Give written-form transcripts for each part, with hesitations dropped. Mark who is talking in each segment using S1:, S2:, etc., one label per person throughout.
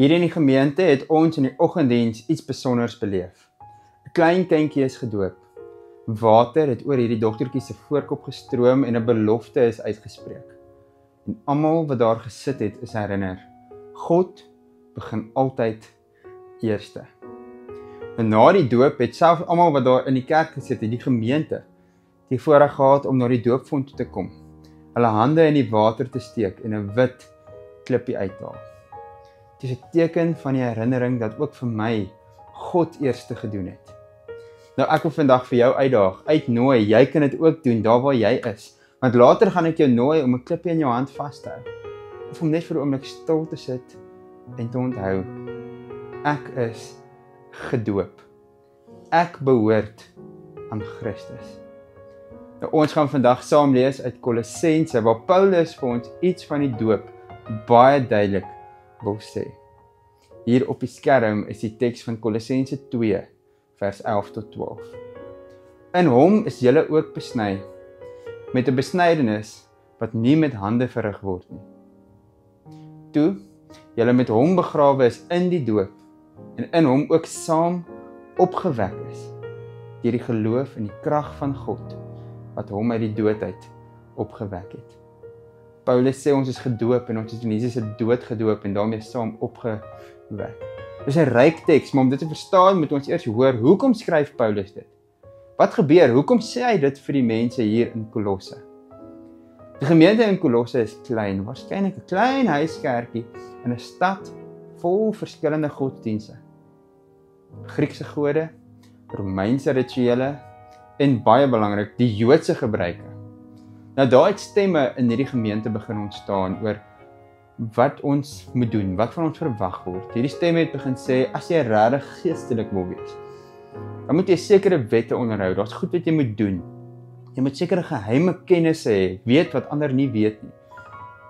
S1: Hier in die gemeente het ons in die oggenddiens iets besonders beleef. 'n Klein kindjie is gedoop. Water het oor hierdie dogtertjie se voorkop gestroom en 'n belofte is uitgespreek. En almal wat daar gesit het, is herinner. God begin altyd eerste. En na die doop het self almal wat daar in die kerk gesit het, die gemeente, die voorreg gehad om na die doopfont toe te kom, hulle hande in die water te steek en 'n wit klippie uithaal. Het is 'n teken van die herinnering dat ook vir my God eerste gedoen het. Nou ek wil vandag vir jou uitnooi, jy kan dit ook doen daar waar jy is, want later gaan ek jou nooi om 'n klippie in jou hand vas te hou, of om net vir 'n oomblik stil te sit en te onthou, ek is gedoop. Ek behoort aan Christus. Nou, ons gaan vandag saam lees uit Kolossense, waar Paulus vir ons iets van die doop baie duidelik wil sê. Hier op die skerm is die teks van Kolossense 2, vers 11 tot 12. In hom is julle ook besny, met 'n besnydenis wat nie met hande verrig word nie. Toe julle met hom begrawe is in die doop, en in hom ook saam opgewek is, deur die geloof in die krag van God, wat hom uit die dood uit opgewek het. Paulus sê ons is gedoop en ons is in Jesus se dood gedoop en daarmee saam opgewek. Dis 'n ryk teks, maar om dit te verstaan moet ons eers hoor, hoekom skryf Paulus dit? Wat gebeur? Hoekom sê hy dit vir die mense hier in Kolosse? Die gemeente in Kolosse is klein, waarskynlik 'n klein huiskerkie in 'n stad vol verskillende godsdienste. Griekse gode, Romeinse rituele en baie belangrik, die Joodse gebruike. Nou daar het stemme in hierdie gemeente begin ontstaan oor wat ons moet doen, wat van ons verwag word. Hierdie stemme het begin sê, as jy regtig geestelik wil wees, dan moet jy sekere wette onderhou, daar's goed wat jy moet doen. Jy moet sekere geheime kennisse hê, weet wat ander nie weet nie.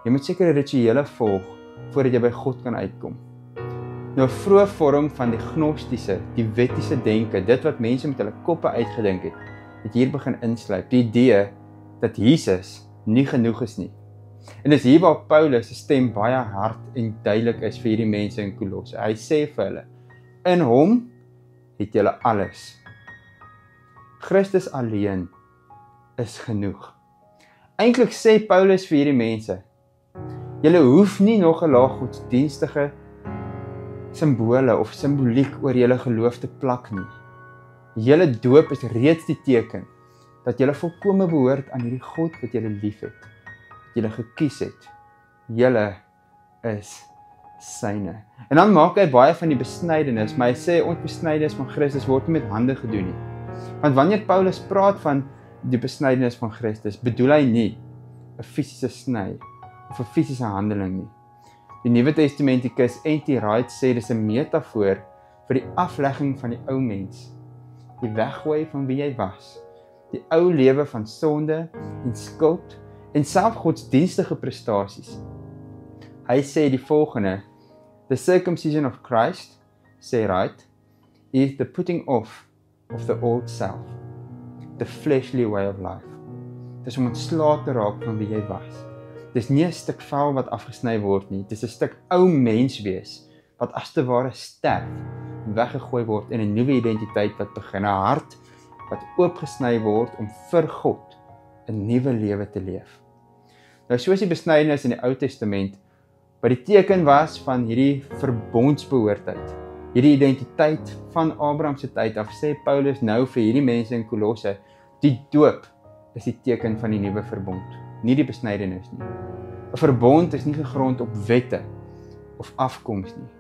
S1: Jy moet sekere rituele volg, voordat jy by God kan uitkom. Nou 'n vroeë vorm van die gnostiese, die wettiese denke, dit wat mense met hulle koppe uitgedink het hier begin insluip, die idee dat Jesus nie genoeg is nie. En dis hier waar Paulus se stem baie hard en duidelik is vir hierdie mense in Kolosse. Hy sê vir hulle, in hom het julle alles. Christus alleen is genoeg. Eintlik sê Paulus vir hierdie mense, julle hoef nie nog 'n laag godsdienstige simbole of simboliek oor julle geloof te plak nie. Julle doop is reeds die teken dat julle volkome behoort aan hierdie God wat julle liefhet, wat julle gekies het. Julle is syne. En dan maak hy baie van die besnydenis, maar hy sê ons besnydenis van Christus word nie met hande gedoen nie. Want wanneer Paulus praat van die besnydenis van Christus, bedoel hy nie 'n fisiese sny of 'n fisiese handeling nie. Die Nuwe Testamentikus N.T. Wright sê dis 'n metafoor vir die aflegging van die ou mens, die weggooi van wie jy was, die ou lewe van sonde en skuld en self godsdienstige prestasies. Hy sê die volgende, the circumcision of Christ, sê Wright, is the putting off of the old self, the fleshly way of life. Dis om ontslae te raak van wie jy was. Dis nie 'n stuk vel wat afgesny word nie, dis 'n stuk ou mens wees, wat as te ware sterf, weggegooi word in 'n nuwe identiteit wat begin, 'n hart wat oopgesny word om vir God 'n nuwe lewe te leef. Nou soos die besnydenis in die Ou Testament, wat die teken was van hierdie verbondsbehoortheid, hierdie identiteit van Abraham se tyd af, sê Paulus nou vir hierdie mense in Kolosse, die doop is die teken van die nuwe verbond, nie die besnydenis nie. 'n Verbond is nie gegrond op wette of afkoms nie.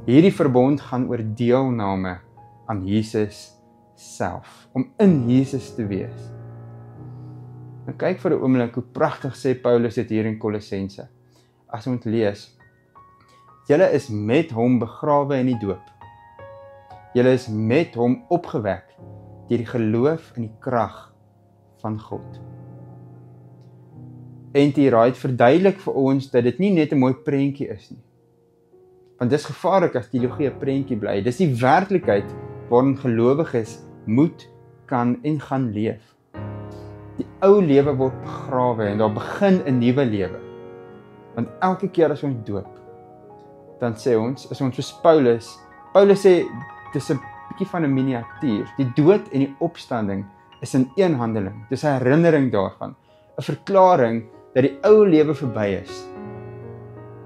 S1: Hierdie verbond gaan oor deelname aan Jesus self, om in Jesus te wees. Nou kyk vir 'n oomblik hoe pragtig sê Paulus dit hier in Kolossense. As ons lees, julle is met hom begrawe in die doop. Julle is met hom opgewek deur die geloof in die krag van God. N.T. Wright verduidelik vir ons dat dit nie net 'n mooi prentjie is nie. Want dis gevaarlik as teologie 'n prentjie bly. Dis die werklikheid waarin gelowiges moet, kan en gaan leef. Die ou lewe word begrawe en daar begin 'n nuwe lewe. Want elke keer as ons doop, dan sê ons, is ons soos Paulus. Paulus sê, dis 'n bietjie van 'n miniatuur. Die dood en die opstanding is in een handeling. Dis 'n herinnering daarvan. 'n Verklaring dat die ou lewe verby is.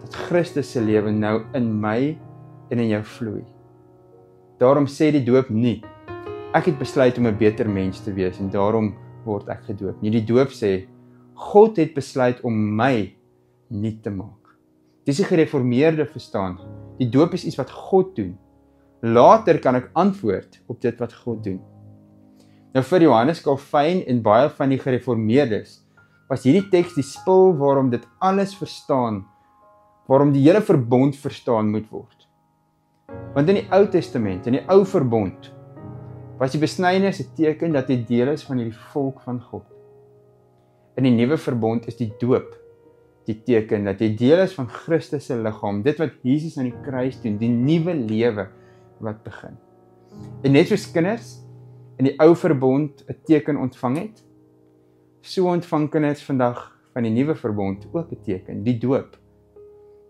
S1: Dat Christus se lewe nou in my en in jou vloei. Daarom sê die doop nie, ek het besluit om 'n beter mens te wees en daarom word ek gedoop. Nie, die doop sê, God het besluit om my nuut te maak. Dis die gereformeerde verstaan. Die doop is iets wat God doen. Later kan ek antwoord op dit wat God doen. Nou vir Johannes Calvin en baie van die gereformeerdes was hierdie teks die spil waarom dit alles verstaan, waarom die hele verbond verstaan moet word. Want in die Ou Testament, in die Ou Verbond, was die besnydenis 'n teken dat jy deel is van hierdie volk van God. In die Nuwe Verbond is die doop die teken dat jy deel is van Christus se liggaam, dit wat Jesus aan die kruis doen, die nuwe lewe wat begin. En net soos kinders in die Ou Verbond 'n teken ontvang het, so ontvang kinders vandag van die Nuwe Verbond ook 'n teken, die doop.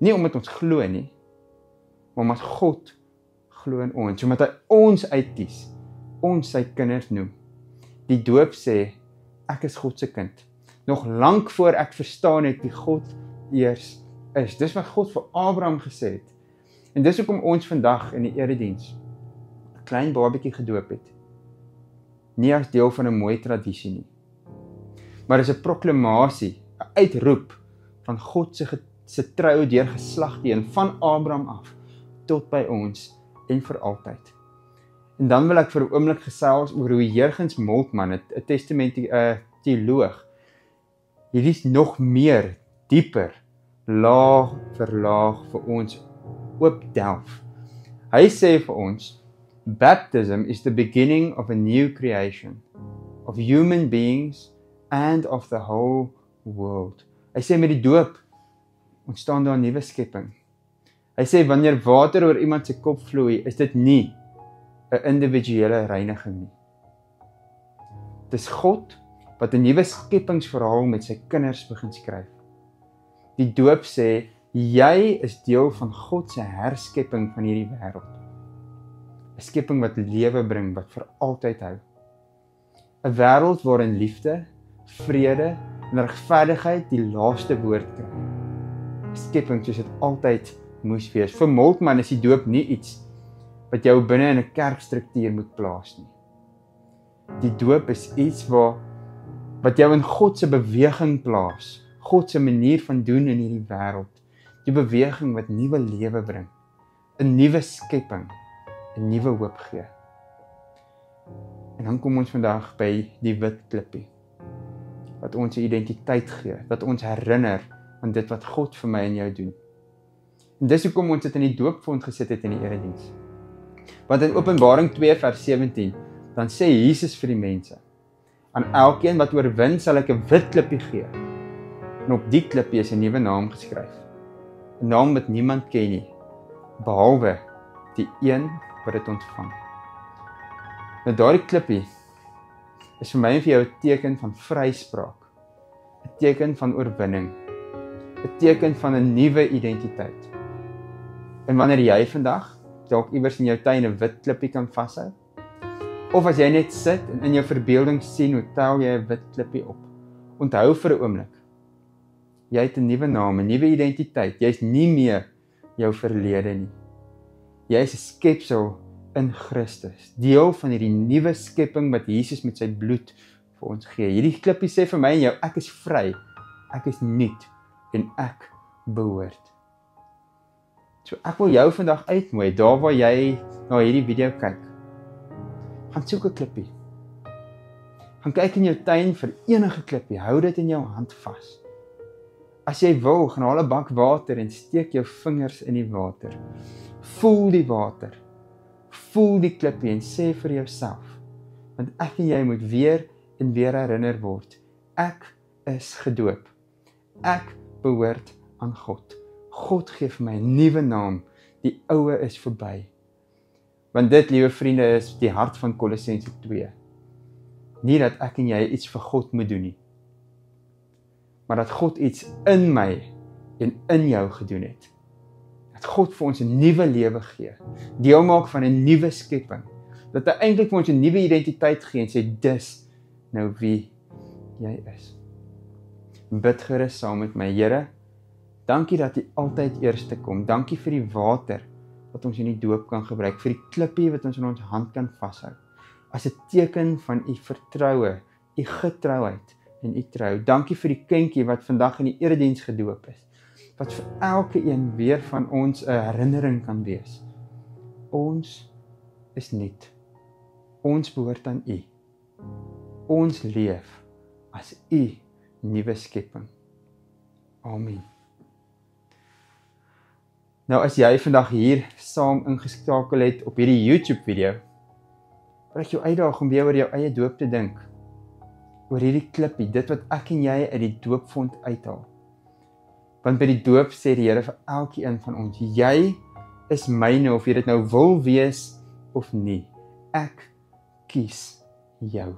S1: Nie omdat ons glo nie, maar omdat God glo in ons, omdat hy ons uitkies, ons sy kinders noem. Die doop sê, ek is God se kind. Nog lank voor ek verstaan het wie God eers is. Dis wat God vir Abraham gesê het. En dis hoekom ons vandag in die erediens 'n klein babatjie gedoop het. Nie as deel van 'n mooi tradisie nie, maar as 'n proklamasie, 'n uitroep van God se trou deur geslagte heen, van Abraham af tot by ons en vir altyd. En dan wil ek vir 'n oomblik gesels oor hoe Jurgens Moltmann, 'n teoloog, hierdie is nog meer, dieper, laag vir laag vir ons oopdelf. Hy sê vir ons, baptism is the beginning of a new creation, of human beings and of the whole world. Hy sê met die doop ontstaan daar 'n nuwe skepping. Hy sê wanneer water oor iemand se kop vloei, is dit nie 'n individuele reiniging nie. Dis God wat 'n nuwe skepingsverhaal met sy kinders begin skryf. Die doop sê, jy is deel van God se herskepping van hierdie wêreld. 'n Skepping wat lewe bring, wat vir altyd hou. 'n Wêreld waarin liefde, vrede en regverdigheid die laaste woord kry. 'n Skepping soos dit altyd moes wees. Vir Moltmann is die doop nie iets wat jou binne in 'n kerkstruktuur moet plaas nie. Die doop is iets wat jou in God se beweging plaas, God se manier van doen in hierdie wêreld, die beweging wat nuwe lewe bring, 'n nuwe skepping, 'n nuwe hoop gee. En dan kom ons vandag by die wit klippie, wat ons 'n identiteit gee, wat ons herinner aan dit wat God vir my en jou doen. En dis hoekom ons dit in die doopfond gesit het in die erediens. Want in Openbaring 2 vers 17, dan sê Jesus vir die mense, aan elkeen wat oorwin sal ek 'n wit klippie gee. En op die klippie is 'n nuwe naam geskryf. 'n Naam wat niemand ken nie, behalwe die een wat dit ontvang. Nou daardie klippie is vir my en vir jou 'n teken van vryspraak, 'n teken van oorwinning, 'n teken van 'n nuwe identiteit. En wanneer jy vandag dalk iewers in jou tuin 'n wit klippie kan vashou, of as jy net sit en in jou verbeelding sien hoe tel jy 'n wit klippie op, onthou vir 'n oomblik, jy het 'n nuwe naam, 'n nuwe identiteit. Jy's nie meer jou verlede nie. Jy is 'n skepsel in Christus, deel van hierdie nuwe skepping wat Jesus met sy bloed vir ons gee. Hierdie klippie sê vir my en jou, ek is vry, ek is nuut en ek behoort. So ek wil jou vandag uitnooi, daar waar jy na hierdie video kyk, gaan soek 'n klippie. Gaan kyk in jou tuin vir enige klippie, hou dit in jou hand vas. As jy wil, gaan haal 'n bak water en steek jou vingers in die water. Voel die water. Voel die klippie en sê vir jouself, want ek en jy moet weer en weer herinner word, ek is gedoop. Ek behoort aan God. God gee vir my 'n nuwe naam, die oue is verby. Want dit, liewe vriende, is die hart van Kolossense 2. Nie dat ek en jy iets vir God moet doen nie, maar dat God iets in my en in jou gedoen het. Dat God vir ons 'n nuwe lewe gee. Deel maak van 'n nuwe skepping. Dat hy eintlik vir ons 'n nuwe identiteit gee en sê dis nou wie jy is. Bid gerus saam met my. Here, dankie dat U altyd eerste kom. Dankie vir die water wat ons in die doop kan gebruik, vir die klippie wat ons in ons hand kan vashou. As 'n teken van U vertroue, U getrouheid en U trou. Dankie vir die kindjie wat vandag in die erediens gedoop is. Wat vir elke een weer van ons 'n herinnering kan wees. Ons is nuut. Ons behoort aan U. Ons leef as U nuwe skepping. Amen. Nou as jy vandag hier saam ingeskakel het op hierdie YouTube video, wil ek jou uitdaag om weer oor jou eie doop te dink. Oor hierdie klippie, dit wat ek en jy uit die doopvond uithaal. Want by die doop sê die Here vir elkeen van ons, jy is myne of jy dit nou wil wees of nie. Ek kies jou.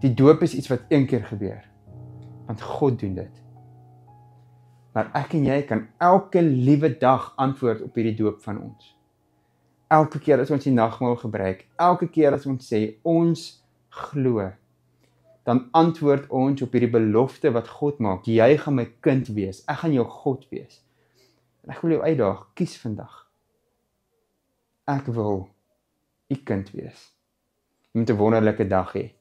S1: Die doop is iets wat een keer gebeur, want God doen dit. Maar ek en jy kan elke liewe dag antwoord op hierdie doop van ons. Elke keer as ons die nagmaal gebruik, elke keer as ons sê, ons glo, dan antwoord ons op hierdie belofte wat God maak. Jy gaan my kind wees, ek gaan jou God wees. En ek wil jou uitdaag, kies vandag. Ek wil U kind wees. Jy moet 'n wonderlike dag hê.